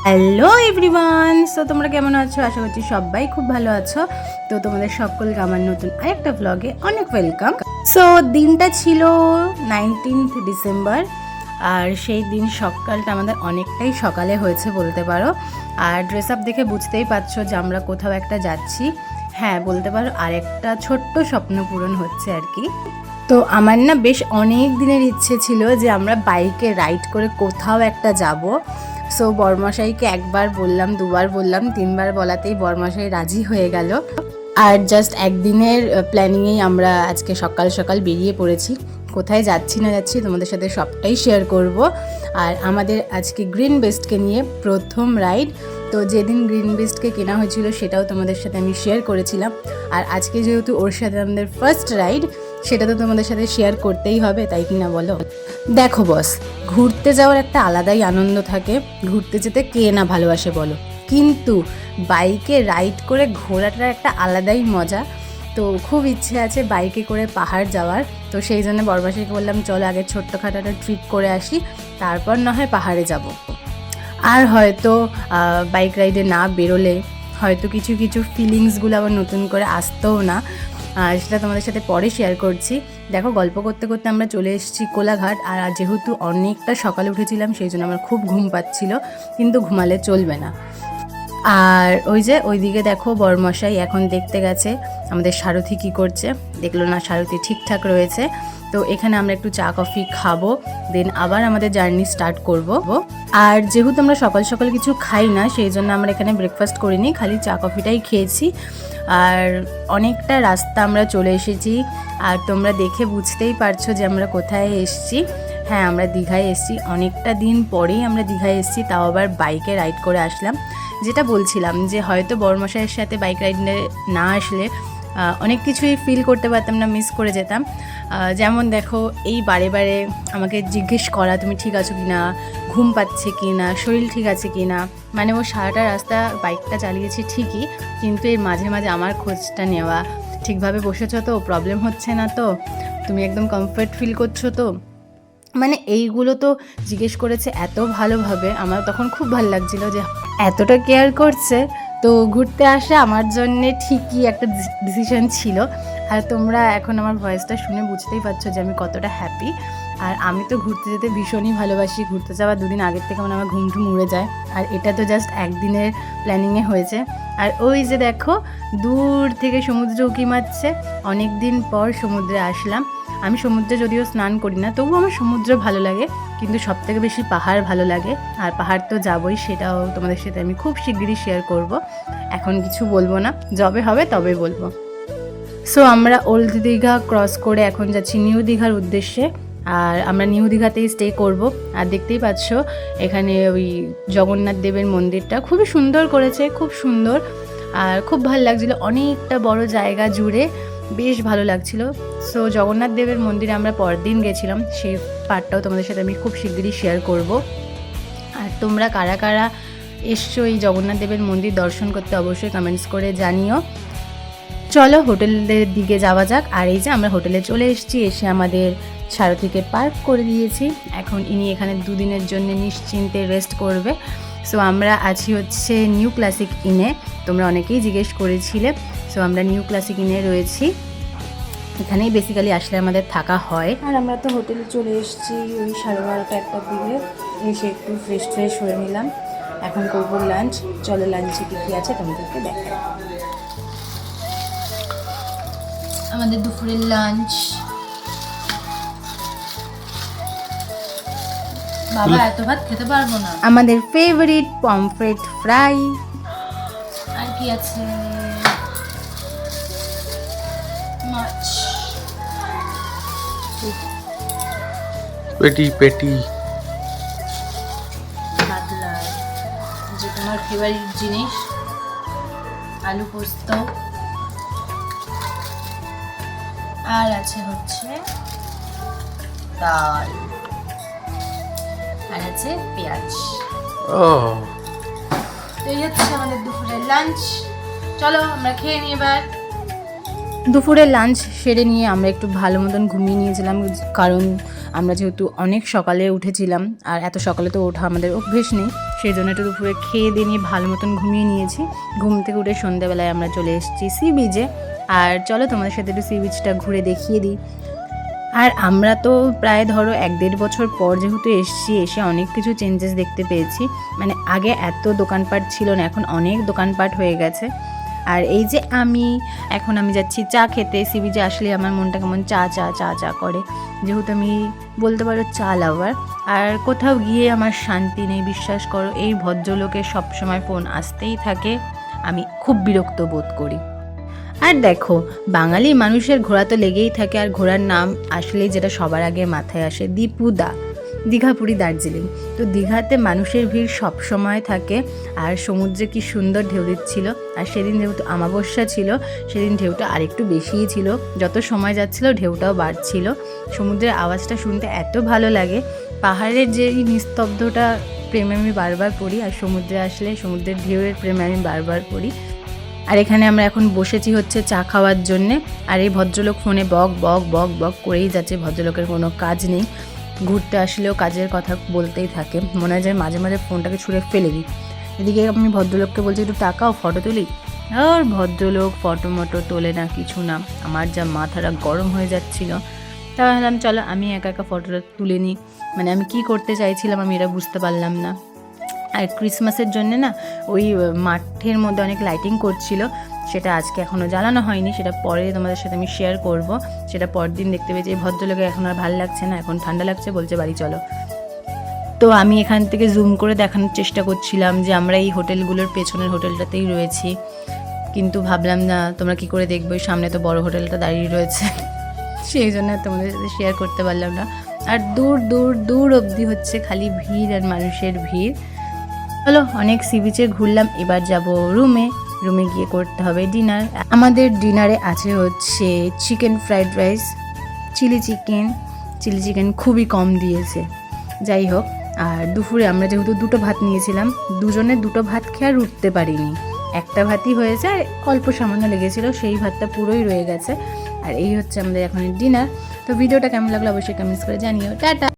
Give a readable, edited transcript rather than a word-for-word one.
Hello everyone, so তোমরা কেমন আছো? আশা করছি সবাই খুব ভালো আছো। তো তোমাদের সকলকে আমার নতুন আরেকটা ব্লগে অনেক ওয়েলকাম। সো দিনটা ছিল 19th ডিসেম্বর, আর সেই দিন সকালটা আমাদের অনেকটাই সকালে হয়েছে বলতে পারো। আর ড্রেস আপ দেখে বুঝতেই পারছো যে আমরা কোথাও একটা যাচ্ছি। হ্যাঁ, বলতে পারো আরেকটা ছোট্ট স্বপ্ন পূরণ হচ্ছে আর কি। তো আমার না বেশ অনেক দিনের ইচ্ছে ছিল যে আমরা বাইকে রাইড করে কোথাও একটা যাব। সো বরমশাইকে একবার বললাম, দুবার বললাম, তিনবার বলাতেই বরমশাই রাজি হয়ে গেল। আর জাস্ট একদিনের প্ল্যানিংয়েই আমরা আজকে সকাল সকাল বেরিয়ে পড়েছি। কোথায় যাচ্ছি না যাচ্ছি তোমাদের সাথে সবটাই শেয়ার করব। আর আমাদের আজকে গ্রিন বেস্টকে নিয়ে প্রথম রাইড। তো যেদিন গ্রিন বেস্টকে কেনা হয়েছিল সেটাও তোমাদের সাথে আমি শেয়ার করেছিলাম। আর আজকে যেহেতু ওর সাথে আমাদের ফার্স্ট রাইড, সেটা তো তোমাদের সাথে শেয়ার করতেই হবে, তাই কি না বলো? দেখো বস, ঘুরতে যাওয়ার একটা আলাদাই আনন্দ থাকে। ঘুরতে যেতে কে না ভালোবাসে বলো, কিন্তু বাইকে রাইড করে ঘোরাটার একটা আলাদাই মজা। তো খুব ইচ্ছে আছে বাইকে করে পাহাড় যাওয়ার। তো সেই জন্য বরবাসীকে বললাম চলো আগে ছোট্টখাটো একটা ট্রিপ করে আসি, তারপর না হয় পাহাড়ে যাব। আর হয়তো বাইক রাইডে না বেরোলে হয়তো কিছু কিছু ফিলিংসগুলো আবার নতুন করে আসতেও না। সেটা তোমাদের সাথে পরে শেয়ার করছি। দেখো, গল্প করতে করতে আমরা চলে এসেছি কোলাঘাট। আর যেহেতু অনেকটা সকালে উঠেছিলাম সেই জন্য আমার খুব ঘুম পাচ্ছিল, কিন্তু ঘুমালে চলবে না। আর ওই যে ওইদিকে দেখো বরমশাই এখন দেখতে গেছে আমাদের সারথি কি করছে। দেখলো না, সারথি ঠিকঠাক রয়েছে। তো এখানে আমরা একটু চা কফি খাবো, দেন আবার আমাদের জার্নি স্টার্ট করব। আর যেহেতু আমরা সকাল সকাল কিছু খাই না, সেই জন্য আমরা এখানে ব্রেকফাস্ট করিনি, খালি চা কফিটাই খেয়েছি। আর অনেকটা রাস্তা আমরা চলে এসেছি। আর তোমরা দেখে বুঝতেই পারছো যে আমরা কোথায় এসেছি। হ্যাঁ, আমরা দীঘায় এসেছি। অনেকটা দিন পরেই আমরা দীঘায় এসেছি, তাও আবার বাইকে রাইড করে আসলাম। যেটা বলছিলাম যে হয়তো বরমশাইয়ের সাথে বাইক রাইডে না আসলে অনেক কিছুই ফিল করতে পারতাম না, মিস করে যেতাম। যেমন দেখো, এই বারে বারে আমাকে জিজ্ঞেস করা তুমি ঠিক আছো কি না, ঘুম পাচ্ছে কি না, শরীর ঠিক আছে কি না। মানে ও সারাটা রাস্তা বাইকটা চালিয়েছি ঠিকই, কিন্তু এর মাঝে মাঝে আমার খোঁজটা নেওয়া, ঠিকভাবে বসেছো তো, প্রবলেম হচ্ছে না তো, তুমি একদম কমফর্ট ফিল করছো তো, মানে এইগুলো তো জিজ্ঞেস করেছে এত ভালোভাবে। আমার তখন খুব ভালো লাগছিলো যে এতটা কেয়ার করছে। তো ঘুরতে আসা আমার জন্যে ঠিকই একটা ডিসিশন ছিল। আর তোমরা এখন আমার ভয়েসটা শুনে বুঝতেই পারছো যে আমি কতটা হ্যাপি। আর আমি তো ঘুরতে যেতে ভীষণই ভালোবাসি। ঘুরতে যাওয়ার দুদিন আগের থেকে মানে আমার ঘুম ঠুম উড়ে যায়। আর এটা তো জাস্ট একদিনের প্ল্যানিংয়ে হয়েছে। আর ওই যে দেখো, দূর থেকে সমুদ্র উঁকি মারছে। অনেক দিন পর সমুদ্রে আসলাম। আমি সমুদ্রে যদিও স্নান করি না, তবুও আমার সমুদ্র ভালো লাগে, কিন্তু সবথেকে বেশি পাহাড় ভালো লাগে। আর পাহাড় তো যাবই, সেটাও তোমাদের সাথে আমি খুব শিগগিরই শেয়ার করব। এখন কিছু বলবো না, যবে হবে তবে বলবো। সো আমরা ওল্ড দীঘা ক্রস করে এখন যাচ্ছি নিউ দীঘার উদ্দেশ্যে। আর আমরা নিউ দীঘাতেই স্টে করব। আর দেখতেই পাচ্ছ এখানে ওই জগন্নাথ দেবের মন্দিরটা খুবই সুন্দর করেছে, খুব সুন্দর। আর খুব ভালো লাগছিলো, অনেকটা বড় জায়গা জুড়ে, বেশ ভালো লাগছিল। সো জগন্নাথ দেবের মন্দিরে আমরা পরদিন গেছিলাম, সেই পার্টটাও তোমাদের সাথে আমি খুব শিগগিরই শেয়ার করব। আর তোমরা কারা কারা এসছো এই জগন্নাথ দেবের মন্দির দর্শন করতে অবশ্যই কমেন্টস করে জানিও। চলো হোটেলের দিকে যাওয়া যাক। আর এই যে আমরা হোটেলে চলে এসেছি, এসে আমাদের সারথিকে পার্ক করে দিয়েছি। এখন ইনি এখানে দুদিনের জন্য নিশ্চিন্তে রেস্ট করবে। সো আমরা আছি হচ্ছে নিউ ক্লাসিক ইনে। তোমরা অনেকেই জিজ্ঞেস করেছিলে। সো আমরা নিউ ক্লাসিক ইনে রয়েছি, এখানেই বেসিক্যালি আসলে আমাদের থাকা হয়। আর আমরা তো হোটেলে চলে এসেছি ওই 12:30 একটার দিকে। এসে একটু ফ্রেশ হয়ে নিলাম, এখন করবো লাঞ্চ। চলো লাঞ্চে কী কী আছে তোমাদেরকে দেখাই। আমাদের দুপুরের লাঞ্চ, বাবা এত ভাত খেতে পারবো না। আমাদের ফেভারিট পমফ্রেট ফ্রাই। আর কি আছে, মাছ, পেটি কাতলা, যে তোমার ফেভারিট জিনিস, আলু পোস্ত। আর আছে হচ্ছে ডাল, আর আছে পেঁয়াজ। এই হচ্ছে আমাদের দুপুরের লাঞ্চ। চলো আমরা খেয়ে নিই এবার। দুপুরের লাঞ্চ সেরে নিয়ে আমরা একটু ভালো মতন ঘুমিয়ে নিয়েছিলাম, কারণ আমরা যেহেতু অনেক সকালে উঠেছিলাম, আর এত সকালে তো ওঠা আমাদের অভ্যেস নেই, সেই জন্য একটু দুপুরে খেয়ে দিয়ে নিয়ে ভালো মতন ঘুমিয়ে নিয়েছি। ঘুম থেকে উঠে সন্ধ্যাবেলায় আমরা চলে এসেছি সি বিচে। আর চলো তোমাদের সাথে একটু সি বিচটা ঘুরে দেখিয়ে দিই। আর আমরা তো প্রায় ধরো 1-1.5 বছর পর যেহেতু এসে অনেক কিছু চেঞ্জেস দেখতে পেয়েছি। মানে আগে এত দোকানপাট ছিল না, এখন অনেক দোকানপাট হয়ে গেছে। আর এই যে এখন আমি যাচ্ছি চা খেতে। সি বিচে আসলে আমার মনটা কেমন চা চা চা চা করে, যেহেতু আমি বলতে পারো চা লাভার। আর কোথাও গিয়ে আমার শান্তি নেই, বিশ্বাস করো। এই ভদ্রলোকের সবসময় ফোন আসতেই থাকে, আমি খুব বিরক্ত বোধ করি। আর দেখো, বাঙালি মানুষের ঘোরা তো লেগেই থাকে, আর ঘোরার নাম আসলেই যেটা সবার আগে মাথায় আসে দীপুদা, দীঘা, পুরী, দার্জিলিং। তো দীঘাতে মানুষের ভিড় সব সময় থাকে, আর সমুদ্রে কি সুন্দর ঢেউ দিচ্ছিল। আর সেদিন যেহেতু অমাবস্যা ছিল, সেদিন ঢেউটা আরেকটু বেশিই ছিল, যত সময় যাচ্ছিল ঢেউটাও বাড়ছিল। সমুদ্রের আওয়াজটা শুনতে এত ভালো লাগে। পাহাড়ের যে নিস্তব্ধতা প্রেমে আমি বারবার পড়ি, আর সমুদ্রে আসলে সমুদ্রের ঢেউয়ের প্রেমে আমি বারবার পড়ি। আর এখানে আমরা এখন বসেছি হচ্ছে চা খাওয়ার জন্যে। আর এই ভদ্রলোক ফোনে বক বক বক বক করেই যাচ্ছে, ভদ্রলোকের কোনো কাজ নেই। ঘুরতে আসলেও কাজের কথা বলতেই থাকে, মনে হয় যে মাঝে মাঝে ফোনটাকে ছুঁড়ে ফেলে দিই। এদিকে আমি ভদ্রলোককে বলছি একটু টাকাও ফটো তুলি, আর ভদ্রলোক ফটো মটো তোলে না, কিছু না। আমার যা মাথাটা গরম হয়ে যাচ্ছিল, তা ভাবলাম চলো আমি একা একা ফটোটা তুলে নিই। মানে আমি কি করতে চাইছিলাম আমি এটা বুঝতে পারলাম না। আর ক্রিসমাসের জন্যে না ওই মাঠের মধ্যে অনেক লাইটিং করছিল, সেটা আজকে এখনও জ্বালানো হয়নি, সেটা পরে তোমাদের সাথে আমি শেয়ার করব। সেটা পরদিন দেখতে পেয়েছি। এই ভদ্রলোকে এখন আর ভালো লাগছে না, এখন ঠান্ডা লাগছে, বলছে বাড়ি চলো। তো আমি এখান থেকে জুম করে দেখানোর চেষ্টা করছিলাম যে আমরা এই হোটেলগুলোর পেছনের হোটেলটাতেই রয়েছি, কিন্তু ভাবলাম না তোমরা কি করে দেখবে, সামনে তো বড় হোটেলটা দাঁড়িয়ে রয়েছে, সেই জন্য তোমাদের সাথে শেয়ার করতে পারলাম না। আর দূর দূর দূর অবধি হচ্ছে খালি ভিড় আর মানুষের ভিড়। চলো অনেক সি বিচে ঘুরলাম, এবার যাব রুমে গিয়ে করতে হবে ডিনার। আমাদের ডিনারে আছে হচ্ছে chicken fried rice, chilli chicken খুবই কম দিয়েছে, যাই হোক। আর দুপুরে আমরা যেহেতু 2টো ভাত নিয়েছিলাম, দুজনে 2টো ভাত খেয়ে আর উঠতে পারিনি, একটা ভাতই হয়েছে, আর অল্প সামান্য লেগেছিলো, সেই ভাতটা পুরোই রয়ে গেছে। আর এই হচ্ছে আমাদের এখন ডিনার। তো ভিডিওটা কেমন লাগলো অবশ্যই কমেন্টস করে জানিও। টাটা।